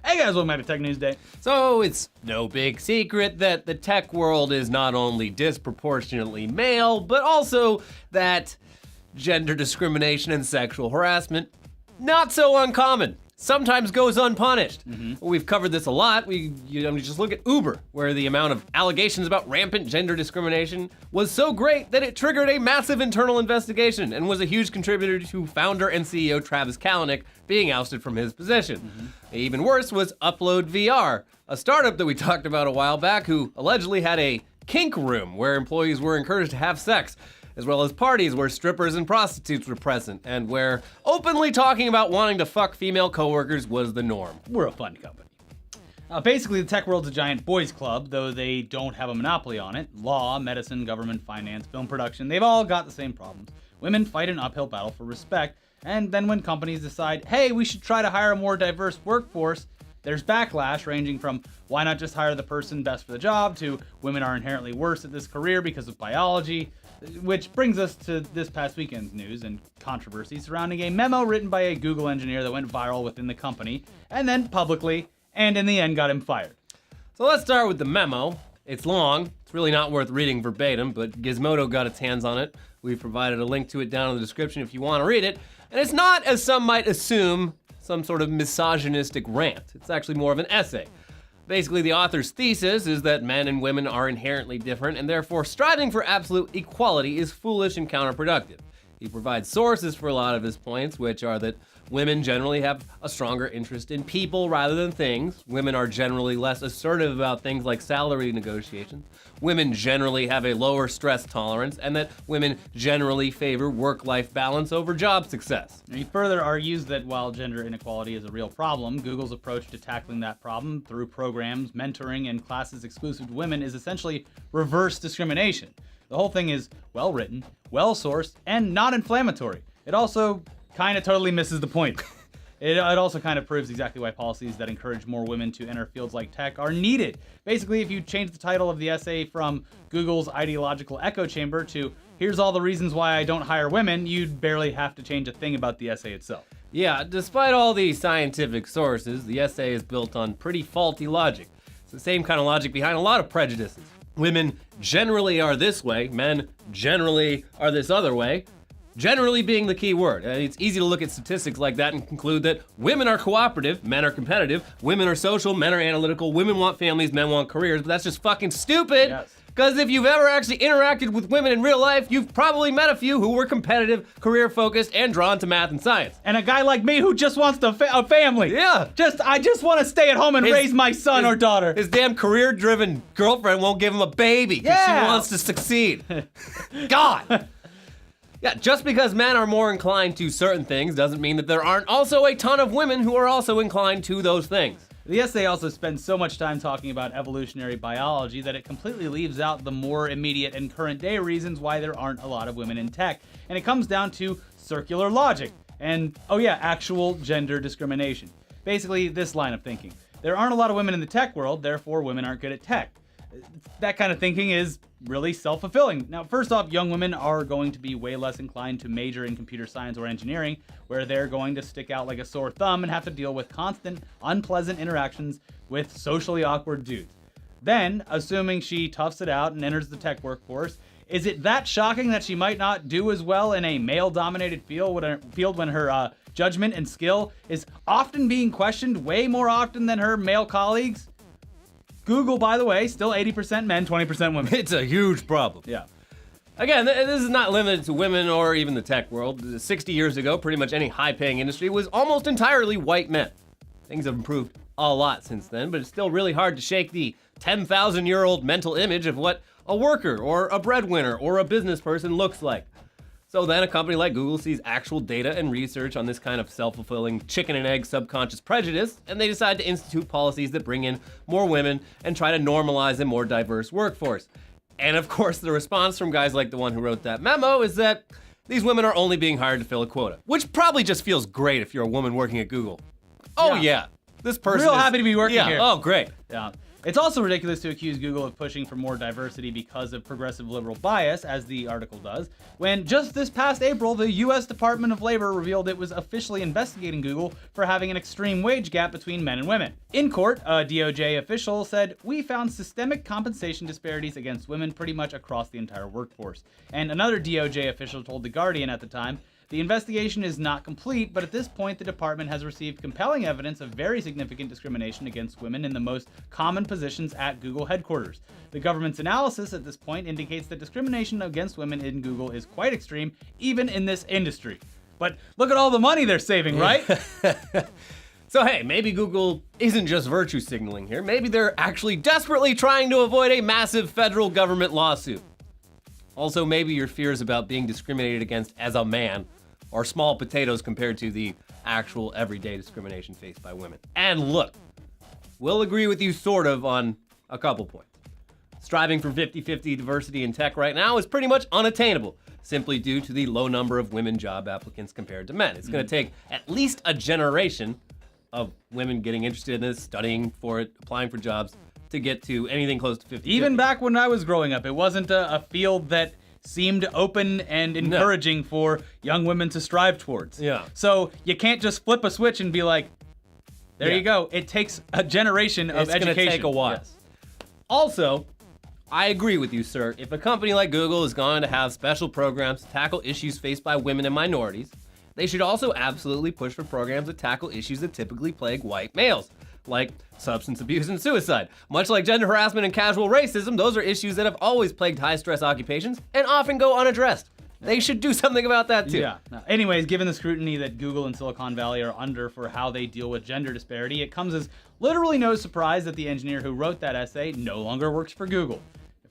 Hey guys, welcome back to Tech News Day. So it's no big secret that the tech world is not only disproportionately male, but also that gender discrimination and sexual harassment, not so uncommon, sometimes goes unpunished. We've covered this a lot. We just look at Uber, where the amount of allegations about rampant gender discrimination was so great that it triggered a massive internal investigation and was a huge contributor to founder and CEO Travis Kalanick being ousted from his position. Even worse was Upload VR, a startup that we talked about a while back who allegedly had a kink room where employees were encouraged to have sex, as well as parties where strippers and prostitutes were present, and where openly talking about wanting to fuck female coworkers was the norm. We're a fun company. Basically, the tech world's a giant boys club, though they don't have a monopoly on it. Law, medicine, government, finance, film production, they've all got the same problems. Women fight an uphill battle for respect, and then when companies decide, hey, we should try to hire a more diverse workforce, there's backlash ranging from why not just hire the person best for the job to women are inherently worse at this career because of biology, which brings us to this past weekend's news and controversy surrounding a memo written by a Google engineer that went viral within the company and then publicly, and in the end got him fired. So let's start with the memo. It's long. It's really not worth reading verbatim, but Gizmodo got its hands on it. We've provided a link to it down in the description if you want to read it. And it's not, as some might assume, some sort of misogynistic rant. It's actually more of an essay. Basically, the author's thesis is that men and women are inherently different, and therefore striving for absolute equality is foolish and counterproductive. He provides sources for a lot of his points, which are that women generally have a stronger interest in people rather than things. Women are generally less assertive about things like salary negotiations. Women generally have a lower stress tolerance, and that women generally favor work-life balance over job success. He further argues that while gender inequality is a real problem, Google's approach to tackling that problem through programs, mentoring, and classes exclusive to women is essentially reverse discrimination. The whole thing is well-written, well-sourced, and not inflammatory. It also kind of totally misses the point. It also kind of proves exactly why policies that encourage more women to enter fields like tech are needed. Basically, if you change the title of the essay from Google's ideological echo chamber to here's all the reasons why I don't hire women, you'd barely have to change a thing about the essay itself. Yeah, despite all the scientific sources, the essay is built on pretty faulty logic. It's the same kind of logic behind a lot of prejudices. Women generally are this way, men generally are this other way. Generally being the key word. It's easy to look at statistics like that and conclude that women are cooperative, men are competitive, women are social, men are analytical, women want families, men want careers, but that's just fucking stupid. Yes. Because if you've ever actually interacted with women in real life, you've probably met a few who were competitive, career-focused, and drawn to math and science. And a guy like me who just wants a family. Yeah. I just want to stay at home and raise my son or daughter. His damn career-driven girlfriend won't give him a baby because she wants to succeed. God. Yeah, just because men are more inclined to certain things doesn't mean that there aren't also a ton of women who are also inclined to those things. The essay also spends so much time talking about evolutionary biology that it completely leaves out the more immediate and current day reasons why there aren't a lot of women in tech. And it comes down to circular logic and, actual gender discrimination. Basically, this line of thinking. There aren't a lot of women in the tech world, therefore women aren't good at tech. That kind of thinking is really self-fulfilling. Now, first off, young women are going to be way less inclined to major in computer science or engineering, where they're going to stick out like a sore thumb and have to deal with constant, unpleasant interactions with socially awkward dudes. Then, assuming she toughs it out and enters the tech workforce, is it that shocking that she might not do as well in a male-dominated field when her judgment and skill is often being questioned way more often than her male colleagues? Google, by the way, still 80% men, 20% women. It's a huge problem. Yeah. Again, this is not limited to women or even the tech world. 60 years ago, pretty much any high-paying industry was almost entirely white men. Things have improved a lot since then, but it's still really hard to shake the 10,000-year-old mental image of what a worker or a breadwinner or a business person looks like. So then a company like Google sees actual data and research on this kind of self-fulfilling chicken and egg subconscious prejudice, and they decide to institute policies that bring in more women and try to normalize a more diverse workforce. And of course, the response from guys like the one who wrote that memo is that these women are only being hired to fill a quota, which probably just feels great if you're a woman working at Google. Oh yeah, this person Real happy to be working here. Oh, great. Yeah. It's also ridiculous to accuse Google of pushing for more diversity because of progressive liberal bias, as the article does, when just this past April, the U.S. Department of Labor revealed it was officially investigating Google for having an extreme wage gap between men and women. In court, a DOJ official said, "We found systemic compensation disparities against women pretty much across the entire workforce." And another DOJ official told The Guardian at the time, "The investigation is not complete, but at this point the department has received compelling evidence of very significant discrimination against women in the most common positions at Google headquarters. The government's analysis at this point indicates that discrimination against women in Google is quite extreme, even in this industry." But look at all the money they're saving, right? So hey, maybe Google isn't just virtue signaling here. Maybe they're actually desperately trying to avoid a massive federal government lawsuit. Also, maybe your fears about being discriminated against as a man are small potatoes compared to the actual everyday discrimination faced by women. And look, we'll agree with you sort of on a couple points. Striving for 50-50 diversity in tech right now is pretty much unattainable, simply due to the low number of women job applicants compared to men. It's going to take at least a generation of women getting interested in this, studying for it, applying for jobs, to get to anything close to 50-50. Even back when I was growing up, it wasn't a field that seemed open and encouraging for young women to strive towards. Yeah. So you can't just flip a switch and be like, there you go. It takes a generation of education. It's going to take a while. Yes. Also, I agree with you, sir. If a company like Google is going to have special programs to tackle issues faced by women and minorities, they should also absolutely push for programs that tackle issues that typically plague white males, like substance abuse and suicide. Much like gender harassment and casual racism, those are issues that have always plagued high-stress occupations and often go unaddressed. They should do something about that too. Yeah. Anyways, given the scrutiny that Google and Silicon Valley are under for how they deal with gender disparity, it comes as literally no surprise that the engineer who wrote that essay no longer works for Google.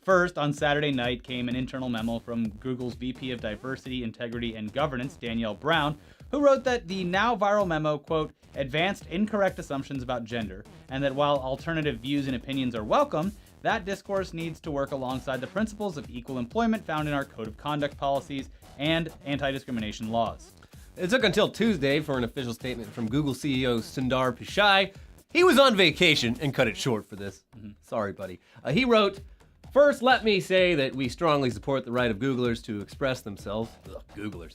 First, on Saturday night came an internal memo from Google's VP of Diversity, Integrity, and Governance, Danielle Brown, who wrote that the now viral memo, quote, advanced incorrect assumptions about gender, and that while alternative views and opinions are welcome, that discourse needs to work alongside the principles of equal employment found in our code of conduct policies and anti-discrimination laws. It took until Tuesday for an official statement from Google CEO Sundar Pichai. He was on vacation and cut it short for this. Sorry, buddy. He wrote, "First, let me say that we strongly support the right of Googlers to express themselves." Ugh, Googlers.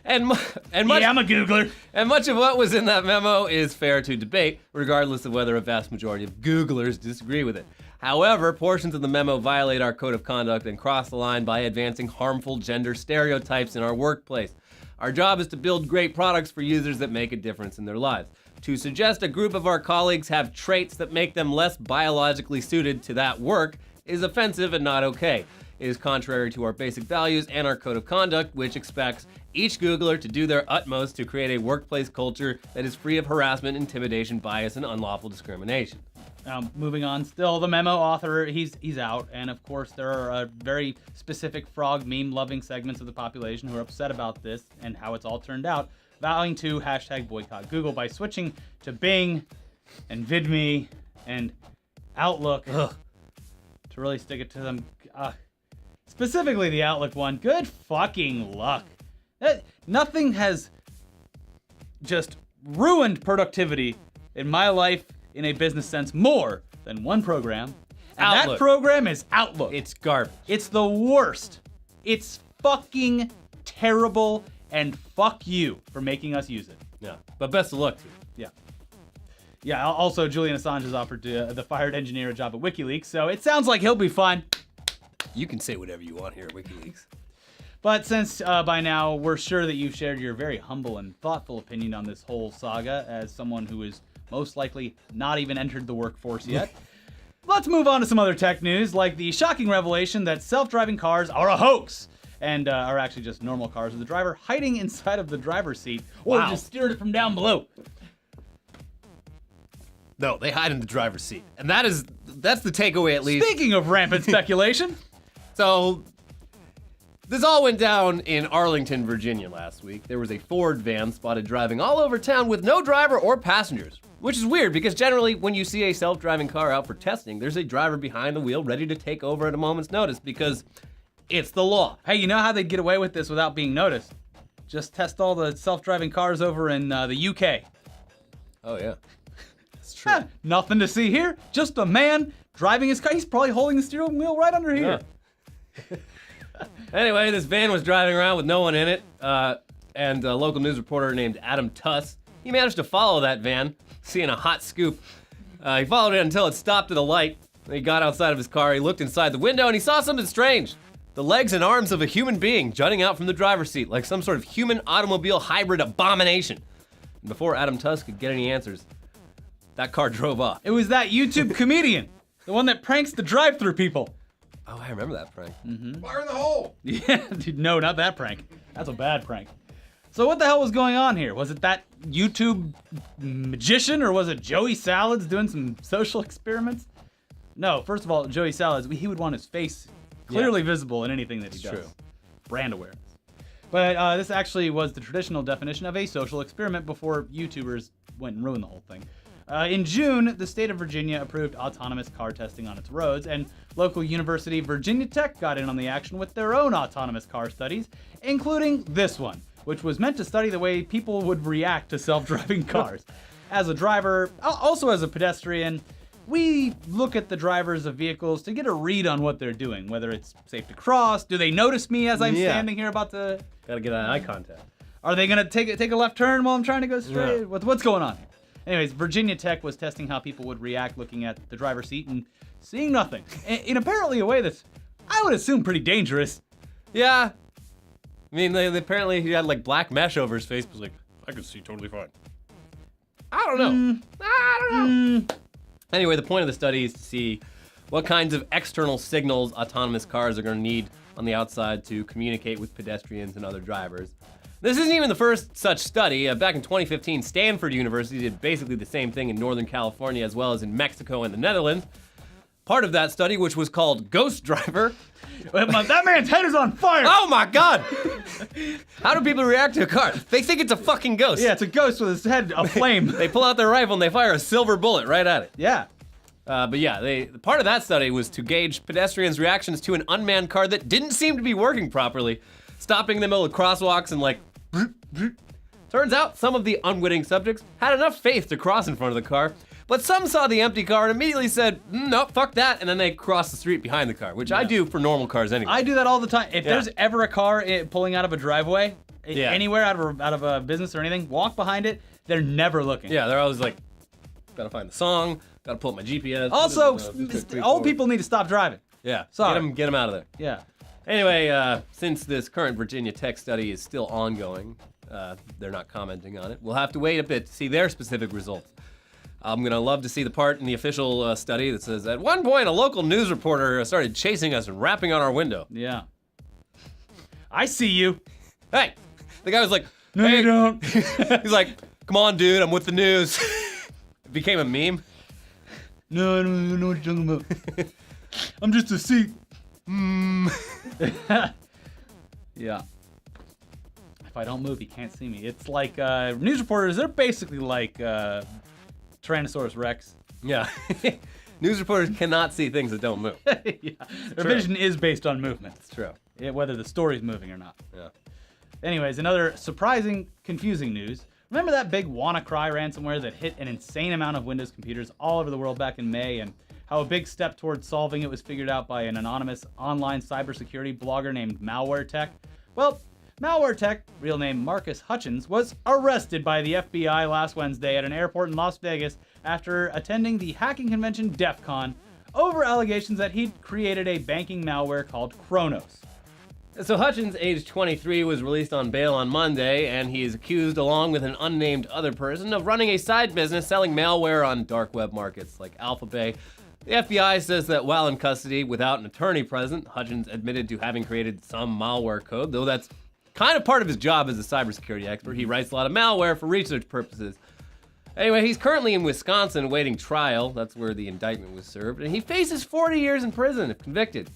And much, Yeah, I'm a Googler. And much of what was in that memo is fair to debate, regardless of whether a vast majority of Googlers disagree with it. However, portions of the memo violate our code of conduct and cross the line by advancing harmful gender stereotypes in our workplace. Our job is to build great products for users that make a difference in their lives. To suggest a group of our colleagues have traits that make them less biologically suited to that work is offensive and not okay. It is contrary to our basic values and our code of conduct, which expects each Googler to do their utmost to create a workplace culture that is free of harassment, intimidation, bias, and unlawful discrimination. Moving on, still the memo author, he's out, and of course there are very specific frog meme-loving segments of the population who are upset about this and how it's all turned out, vowing to hashtag boycott Google by switching to Bing and VidMe and Outlook to really stick it to them. Specifically the Outlook one. Good fucking luck. Nothing has just ruined productivity in my life in a business sense more than one program. And Outlook. that program is Outlook. It's garbage. It's the worst. It's fucking terrible, and fuck you for making us use it. Yeah, but best of luck to you. Yeah. Yeah, also Julian Assange has offered the fired engineer a job at WikiLeaks, so it sounds like he'll be fine. You can say whatever you want here at WikiLeaks. But since by now we're sure that you've shared your very humble and thoughtful opinion on this whole saga as someone who is most likely not even entered the workforce yet, let's move on to some other tech news, like the shocking revelation that self-driving cars are a hoax and are actually just normal cars with the driver hiding inside of the driver's seat or just steering it from down below. No, they hide in the driver's seat. And that's the takeaway at least. Speaking of rampant speculation. So, this all went down in Arlington, Virginia last week. There was a Ford van spotted driving all over town with no driver or passengers. Which is weird because generally when you see a self-driving car out for testing, there's a driver behind the wheel ready to take over at a moment's notice because it's the law. Hey, you know how they'd get away with this without being noticed? Just test all the self-driving cars over in the UK. Oh yeah, that's true. Nothing to see here, just a man driving his car. He's probably holding the steering wheel right under here. Yeah. Anyway, this van was driving around with no one in it, and a local news reporter named Adam Tuss, he managed to follow that van, seeing a hot scoop. He followed it until it stopped at a light. He got outside of his car, he looked inside the window, and he saw something strange. The legs and arms of a human being jutting out from the driver's seat like some sort of human automobile hybrid abomination. And before Adam Tuss could get any answers, that car drove off. It was that YouTube comedian, the one that pranks the drive-thru people. Oh, I remember that prank. Fire in the hole! Yeah, dude, no, not that prank. That's a bad prank. So what the hell was going on here? Was it that YouTube magician, or was it Joey Salads doing some social experiments? No, first of all, Joey Salads, he would want his face clearly visible in anything that he does. True. Brand awareness. But this actually was the traditional definition of a social experiment before YouTubers went and ruined the whole thing. In June, the state of Virginia approved autonomous car testing on its roads, and local university Virginia Tech got in on the action with their own autonomous car studies, including this one, which was meant to study the way people would react to self-driving cars. As a driver, also as a pedestrian, we look at the drivers of vehicles to get a read on what they're doing, whether it's safe to cross, do they notice me as I'm standing here about to... Gotta get eye contact. Are they gonna take a left turn while I'm trying to go straight? Yeah. What's going on? Anyways, Virginia Tech was testing how people would react looking at the driver's seat and seeing nothing. In apparently a way that's, I would assume, pretty dangerous. Yeah. I mean, they apparently he had like black mesh over his face, but was like, I could see totally fine. I don't know. I don't know. Anyway, the point of the study is to see what kinds of external signals autonomous cars are going to need on the outside to communicate with pedestrians and other drivers. This isn't even the first such study. Back in 2015, Stanford University did basically the same thing in Northern California as well as in Mexico and the Netherlands. Part of that study, which was called Ghost Driver. That man's head is on fire! Oh my God! How do people react to a car? They think it's a fucking ghost. Yeah, it's a ghost with his head aflame. They pull out their rifle and they fire a silver bullet right at it. Yeah. But yeah, part of that study was to gauge pedestrians' reactions to an unmanned car that didn't seem to be working properly, stopping in the middle of crosswalks and like... Turns out some of the unwitting subjects had enough faith to cross in front of the car, but some saw the empty car and immediately said, no, fuck that, and then they crossed the street behind the car, which I do for normal cars anyway. I do that all the time. If there's ever a car pulling out of a driveway, anywhere out of a business or anything, walk behind it, they're never looking. Yeah, they're always like, gotta find the song, gotta pull up my GPS. Also, old people need to stop driving. Yeah, sorry. Get them out of there. Yeah. Anyway, since this current Virginia Tech study is still ongoing, they're not commenting on it. We'll have to wait a bit to see their specific results. I'm gonna love to see the part in the official study that says, at one point, a local news reporter started chasing us and rapping on our window. Yeah. I see you. Hey, the guy was like, no, hey. you don't. He's like, come on, dude, I'm with the news. It became a meme. No, I don't even know what you're talking about. I'm just a seat. Yeah. If I don't move, you can't see me. It's like news reporters, they're basically like Tyrannosaurus Rex. Yeah. News reporters cannot see things that don't move. Yeah. Their vision is based on movement. It's true. Whether the story's moving or not. Yeah. Anyways, another surprising, confusing news. Remember that big WannaCry ransomware that hit an insane amount of Windows computers all over the world back in May, and how a big step towards solving it was figured out by an anonymous online cybersecurity blogger named MalwareTech? Well, MalwareTech, real name Marcus Hutchins, was arrested by the FBI last Wednesday at an airport in Las Vegas after attending the hacking convention DEF CON over allegations that he'd created a banking malware called Kronos. So Hutchins, age 23, was released on bail on Monday, and he is accused, along with an unnamed other person, of running a side business selling malware on dark web markets like Alphabay. The FBI says that while in custody without an attorney present, Hutchins admitted to having created some malware code, though that's kind of part of his job as a cybersecurity expert. He writes a lot of malware for research purposes. Anyway, he's currently in Wisconsin awaiting trial. That's where the indictment was served, and he faces 40 years in prison if convicted.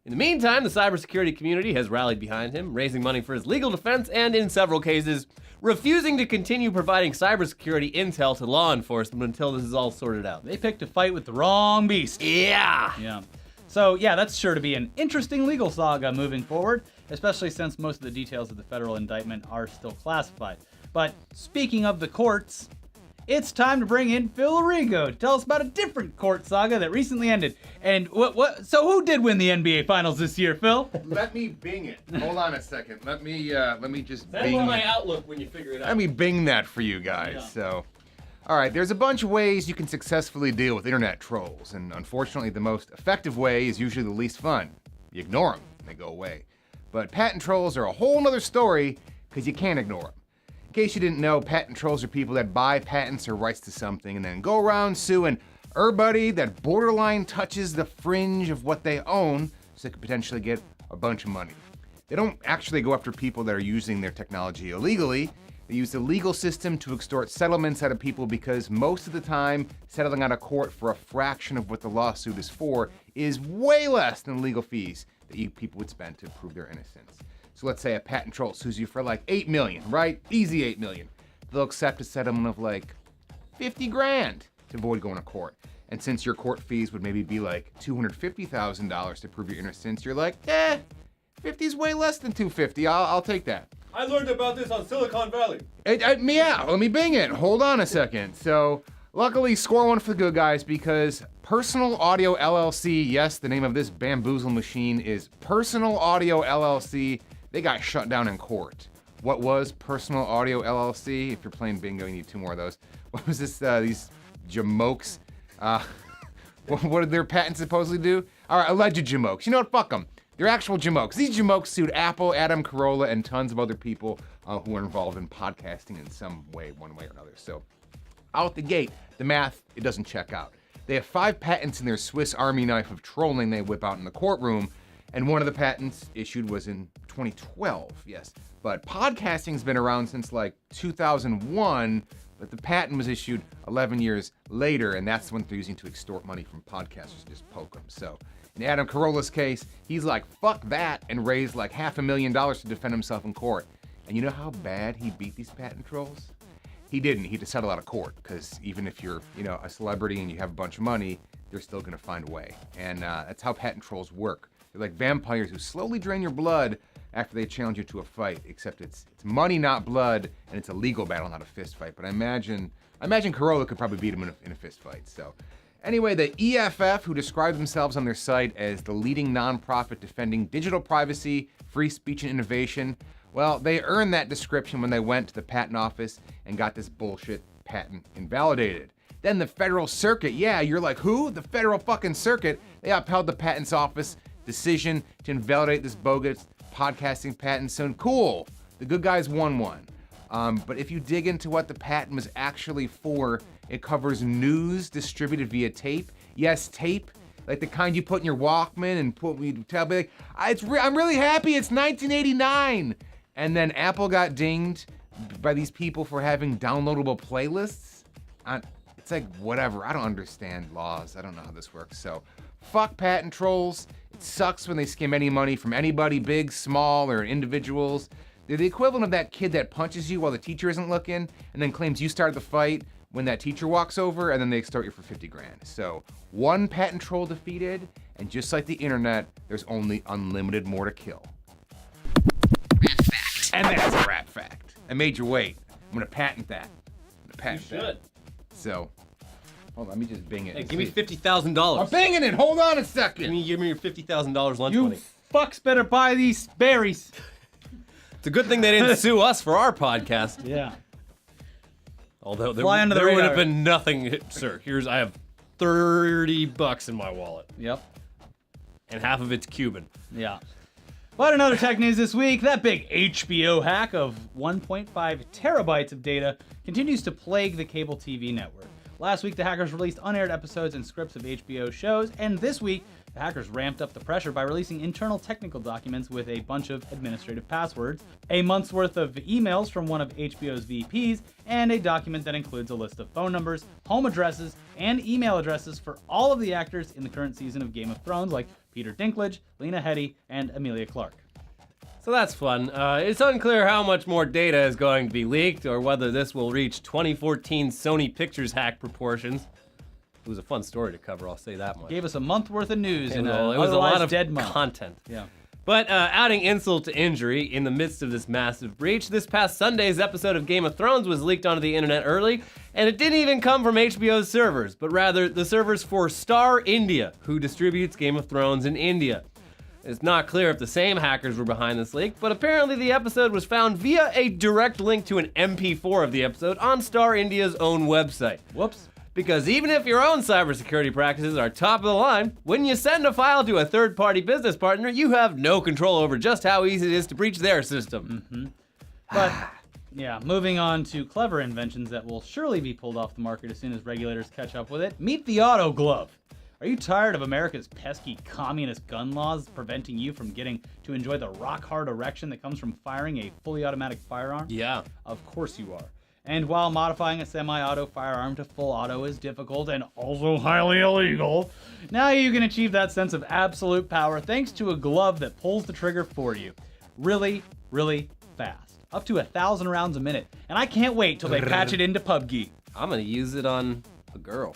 In the meantime, the cybersecurity community has rallied behind him, raising money for his legal defense and, in several cases, refusing to continue providing cybersecurity intel to law enforcement until this is all sorted out. They picked a fight with the wrong beast. Yeah. Yeah. So, yeah, that's sure to be an interesting legal saga moving forward, especially since most of the details of the federal indictment are still classified. But speaking of the courts, it's time to bring in Phil Arrigo to tell us about a different court saga that recently ended. And so who did win the NBA Finals this year, Phil? Let me bing it. Hold on a second. Let me just That's bing. on my Outlook when you figure it out. Let me bing that for you guys. Yeah. So, all right, there's a bunch of ways you can successfully deal with internet trolls, and unfortunately, the most effective way is usually the least fun. You ignore them, and they go away. But patent trolls are a whole nother story because you can't ignore them. In case you didn't know, patent trolls are people that buy patents or rights to something and then go around suing everybody that borderline touches the fringe of what they own so they could potentially get a bunch of money. They don't actually go after people that are using their technology illegally. They use the legal system to extort settlements out of people because most of the time, settling out of court for a fraction of what the lawsuit is for is way less than legal fees that you people would spend to prove their innocence. So let's say a patent troll sues you for like $8 million, right? Easy $8 million. They'll accept a settlement of like 50 grand to avoid going to court. And since your court fees would maybe be like $250,000 to prove your innocence, you're like, 50's way less than $250. I'll take that. I learned about this on Silicon Valley. Meow, let me bing it. Hold on a second. So, luckily, score one for the good guys because Personal Audio LLC, yes, the name of this bamboozle machine is Personal Audio LLC. They got shut down in court. What was Personal Audio LLC? If you're playing bingo, you need 2 more of those. What was this, these jamokes? What did their patents supposedly do? All right, alleged jamokes. You know what, fuck them. They're actual jamokes. These jamokes sued Apple, Adam Carolla, and tons of other people who are involved in podcasting in some way, one way or another. So, out the gate, the math, it doesn't check out. They have 5 patents in their Swiss Army knife of trolling they whip out in the courtroom, and one of the patents issued was in 2012, yes. But podcasting's been around since like 2001, but the patent was issued 11 years later, and that's what they're using to extort money from podcasters, just poke them. So, in Adam Carolla's case, he's like, fuck that, and raised like $500,000 to defend himself in court. And you know how bad he beat these patent trolls? He didn't. He had to settle out of court, because even if you're, a celebrity and you have a bunch of money, they're still gonna find a way. And that's how patent trolls work. They're like vampires who slowly drain your blood after they challenge you to a fight, except it's money, not blood, and it's a legal battle, not a fist fight. But I imagine Carolla could probably beat him in a fist fight. So anyway, the EFF, who describe themselves on their site as the leading nonprofit defending digital privacy, free speech, and innovation, well, they earned that description when they went to the patent office and got this bullshit patent invalidated. Then the Federal Circuit, yeah, you're like, who? The Federal fucking Circuit, they upheld the Patents Office decision to invalidate this bogus podcasting patent. So cool, the good guys won one. But if you dig into what the patent was actually for, it covers news distributed via tape. Yes, tape, like the kind you put in your Walkman and tell me, like, I'm really happy it's 1989. And then Apple got dinged by these people for having downloadable playlists. It's like, whatever, I don't understand laws. I don't know how this works. So fuck patent trolls. It sucks when they skim any money from anybody, big, small, or individuals. They're the equivalent of that kid that punches you while the teacher isn't looking and then claims you started the fight when that teacher walks over, and then they extort you for 50 grand. So, one patent troll defeated, and just like the internet, there's only unlimited more to kill. Rat fact. And that's a rat fact. I made you wait. I'm gonna patent that. You should. So, hold on, let me just bing it. Hey, give me $50,000. I'm binging it. Hold on a second. Give me your $50,000 lunch You money. fucks better buy these berries. It's a good thing they didn't sue us for our podcast. Yeah. Although there Fly under the would radar. have been nothing. Sir, I have $30 in my wallet, Yep. and half of it's Cuban. Yeah. But another tech news this week, that big HBO hack of 1.5 terabytes of data continues to plague the cable TV network. Last week, the hackers released unaired episodes and scripts of HBO shows, and this week, the hackers ramped up the pressure by releasing internal technical documents with a bunch of administrative passwords, a month's worth of emails from one of HBO's VPs, and a document that includes a list of phone numbers, home addresses, and email addresses for all of the actors in the current season of Game of Thrones, like Peter Dinklage, Lena Headey, and Emilia Clarke. So that's fun. It's unclear how much more data is going to be leaked or whether this will reach 2014 Sony Pictures hack proportions. It was a fun story to cover, I'll say that much. Gave us a month worth of news in It a was a lot of dead month. content. Yeah. But adding insult to injury, in the midst of this massive breach, this past Sunday's episode of Game of Thrones was leaked onto the internet early, and it didn't even come from HBO's servers, but rather the servers for Star India, who distributes Game of Thrones in India. It's not clear if the same hackers were behind this leak, but apparently the episode was found via a direct link to an MP4 of the episode on Star India's own website. Whoops. Because even if your own cybersecurity practices are top of the line, when you send a file to a third-party business partner, you have no control over just how easy it is to breach their system. But, yeah, moving on to clever inventions that will surely be pulled off the market as soon as regulators catch up with it. Meet the auto glove. Are you tired of America's pesky communist gun laws preventing you from getting to enjoy the rock-hard erection that comes from firing a fully automatic firearm? Yeah. Of course you are. And while modifying a semi-auto firearm to full auto is difficult and also highly illegal, now you can achieve that sense of absolute power thanks to a glove that pulls the trigger for you. Really, really fast. Up to 1,000 rounds a minute. And I can't wait till they patch it into PUBG. I'm gonna use it on a girl.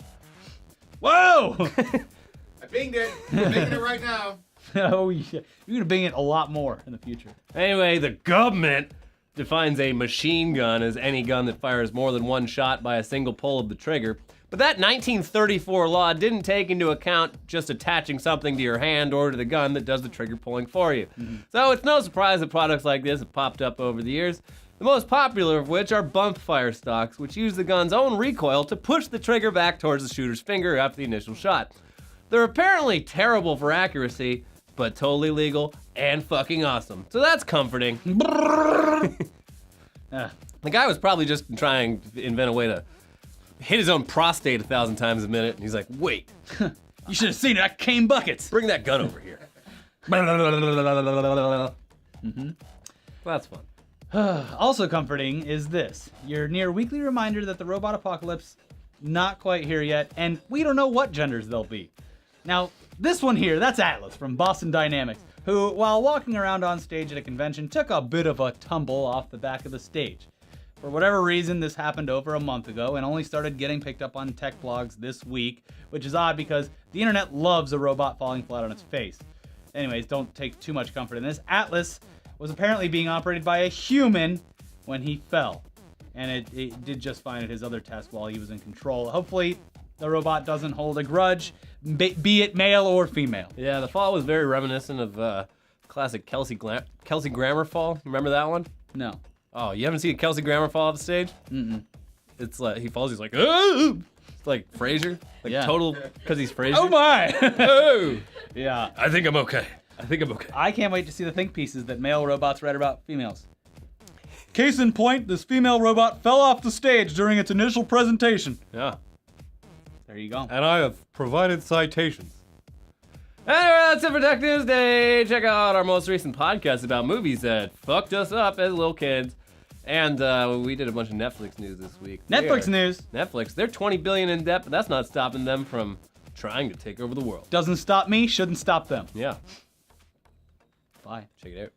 Whoa! I binged it. I'm making it right now. Oh yeah. You're gonna bing it a lot more in the future. Anyway, the government defines a machine gun as any gun that fires more than one shot by a single pull of the trigger. But that 1934 law didn't take into account just attaching something to your hand or to the gun that does the trigger pulling for you. So it's no surprise that products like this have popped up over the years, the most popular of which are bump fire stocks, which use the gun's own recoil to push the trigger back towards the shooter's finger after the initial shot. They're apparently terrible for accuracy, but totally legal and fucking awesome. So that's comforting. The guy was probably just trying to invent a way to hit his own prostate 1,000 times a minute, and he's like, wait, You should have seen it. I came buckets. bring that gun over here. That's fun. Also comforting is this. Your near weekly reminder that the robot apocalypse not quite here yet, and we don't know what genders they'll be. Now, this one here, that's Atlas from Boston Dynamics, who, while walking around on stage at a convention, took a bit of a tumble off the back of the stage. For whatever reason, this happened over a month ago and only started getting picked up on tech blogs this week, which is odd because the internet loves a robot falling flat on its face. Anyways, don't take too much comfort in this. Atlas was apparently being operated by a human when he fell, and it did just fine at his other test while he was in control. Hopefully, the robot doesn't hold a grudge, be it male or female. Yeah, the fall was very reminiscent of classic Kelsey Grammer fall. Remember that one? No. Oh, you haven't seen Kelsey Grammer fall off the stage? It's like, he falls, he's like, oh! It's like Frasier. Like Yeah. total, because he's Frasier. Oh my! Oh! Yeah. I think I'm okay. I can't wait to see the think pieces that male robots write about females. Case in point, this female robot fell off the stage during its initial presentation. Yeah. There you go. And I have provided citations. Anyway, that's it for Tech News Day. Check out our most recent podcast about movies that fucked us up as little kids. And we did a bunch of Netflix news this week. Netflix news. Netflix, they're $20 billion in debt, but that's not stopping them from trying to take over the world. Doesn't stop me, shouldn't stop them. Yeah, Bye. check it out.